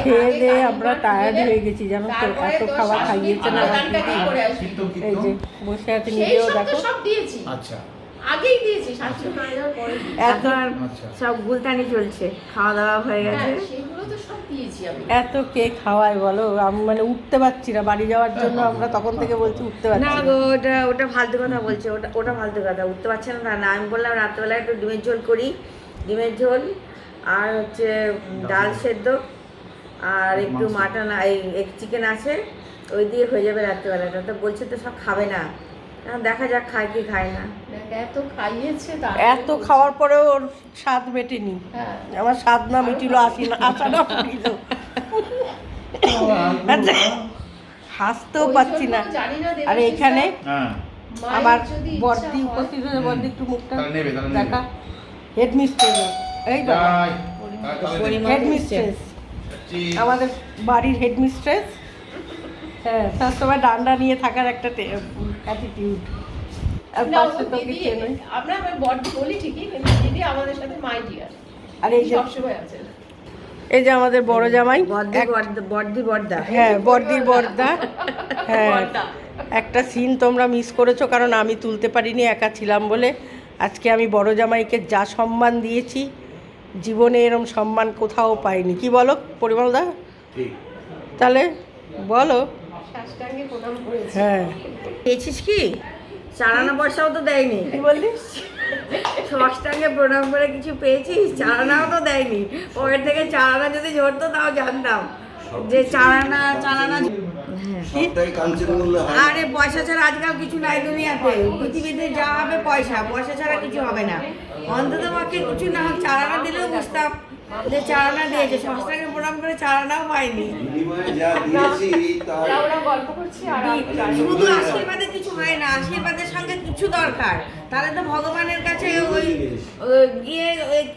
খেয়ে দিয়ে আমরা টায়ার্ড হয়ে গেছি জানো তো, এত খাবার খাইয়েছে না। এই যে বসে আছে, নিজেও দেখো আচ্ছা আগেই দিয়েছি, শাশুড়ি মা যাওয়ার পরে এখন সব গুলতানি চলছে, খাওয়া দাওয়া হয়ে গেছে। সেগুলো তো সব দিয়েছি আমি। এত কে খাওয়ায় বলো, আমি মানে উঠতে পারছি না বাড়ি যাওয়ার জন্য। আমরা তখন থেকে বলছি উঠতে পারছি না না। গো, ওটা ফালতু কথা বলছে, ওটা ফালতু কথা। উঠতে পারছে না না, আমি বললাম রাত্রেবেলা একটু ডিমের ঝোল করি, ডিমের ঝোল আর হচ্ছে ডাল সেদ্ধ আর একটু মাটন, এই চিকেন আছে, ওই দিয়ে হয়ে যাবে রাত্রেবেলাটা। তো বলছে তো সব খাবে না, এখন দেখা যাক খায় কি খায় না। এত খাইয়েছে, এত খাওয়ার পরেও ওর স্বাদ মেটেনি। হ্যাঁ। আমার স্বাদ না মিটিল, আশা না ফুটিল। আচ্ছা, হাসতেও পাচ্ছি না। আর এখানে আমার বর্দি উপস্থিত হয়েছে। বর্দি একটু মুখটা দেখা। হেডমিস্ট্রেস, এই হেডমিস্ট্রেস, আমাদের বাড়ির হেডমিস্ট্রেস। হ্যাঁ, তার সময় ডান্ডা নিয়ে থাকার একটা অ্যাটিটিউড। আর পাশে তো কিছু নেই। আমরা বড়দি বলি ঠিকই, কিন্তু দিদি আমাদের সাথে মাই ডিয়ার, আর এই যে সবসময় আছে। এই যে আমাদের বড় জামাই, বর্দি বর্দা। হ্যাঁ বর্দির বর্দা। হ্যাঁ, একটা সিন তোমরা মিস করেছো, কারণ আমি তুলতে পারিনি, একা ছিলাম বলে। আজকে আমি বড় জামাইকে যা সম্মান দিয়েছি, জীবনে এরম সম্মান কোথাও পাইনি। কি বলো পরিমলদা? তাহলে বলো। সাষ্টাঙ্গে প্রণাম করেছি। হ্যাঁ, পেয়েছিস কি? চারানা পয়সাও তো দেয়নি। কি বললি? ষষ্ঠাঙ্গে প্রণাম করে কিছু পেয়েছিস? চারানাও তো দেয়নি। পকেট থেকে চারানা যদি ঝরতো তাও জানতাম যে চারানা। আরে পয়সা ছাড়া আজকাল কিছু নাই দুনিয়াতে। পৃথিবীতে যা হবে পয়সা, পয়সা ছাড়া কিছু হবে না। অন্তত পক্ষে কিছু না হোক চারানা দিলেও বুঝতাম যে চারানা দিয়েছে। ষষ্ঠাঙ্গে প্রণাম করে চারানাও পাইনি। ওরা গল্প করছি আর শুধু আশীর্বাদে কিছু হয় না, আশীর্বাদের সঙ্গে কিছু দরকার। তাহলে তো ভগবানের কাছে ওই গিয়ে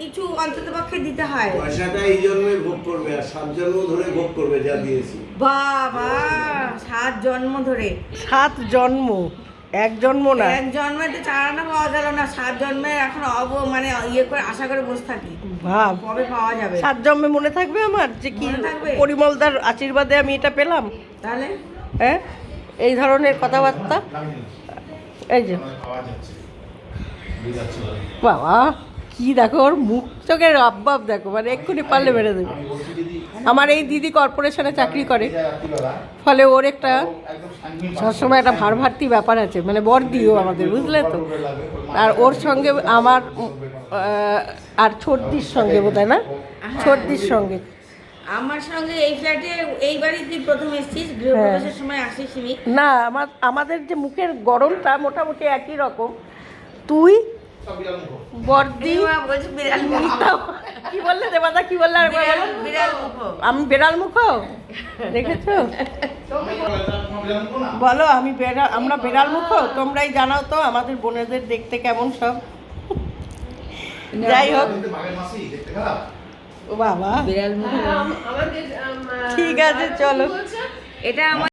কিছু অন্তত পক্ষে দিতে হয়। পয়সাটা এই জন্মে ভোগ করবে, আর 7 জন্ম ধরে ভোগ করবে যা দিয়েছি। বাবা, 7 জন্ম ধরে? 7 জন্ম, এক জন্ম না। এক জন্মে তো চারানা পাওয়া গেল না, 7 জন্মে এখন মানে ইয়ে করে আশা করে বসে থাকি ভাব কবে পাওয়া যাবে। 7 জন্মে মনে থাকবে আমার যে কি পরিমলদার আশীর্বাদে আমি এটা পেলাম। তাহলে হ্যাঁ, এই ধরনের কথাবার্তা। এই যে বাবা, কি দেখো ওর মুখ চোখের আব্বাব দেখো, মানে এক্ষুনি পারলে মেরে দেবে। আমার এই দিদি কর্পোরেশনে চাকরি করে, ফলে ওর একটা সবসময় একটা ভারভার্তি ব্যাপার আছে, মানে বড়দিও আমাদের, বুঝলে তো। আর ওর সঙ্গে আমার আর ছোটদির সঙ্গে বোধহয় না, ছোটদির সঙ্গে আমার সঙ্গে এই ফ্ল্যাটে এই বাড়িতে প্রথম এসেছিস, গৃহপ্রবেশের সময় আসিসনি না। আমাদের যে মুখের গড়নটা মোটামুটি একই রকম। তুই বর্দি বলছি বিড়াল মুখ। কি বললে দেবাদা, কি বললে? বিড়াল মুখ। আমি বেড়াল মুখ, দেখেছো? বলো আমি আমরা বেড়াল মুখ। তোমরাই জানাও তো আমাদের বোনেদের দেখতে কেমন সব। যাই হোক, ও বাবা বিড়াল মুখ। আমাদের ঠিক আছে, চলো। এটা আমার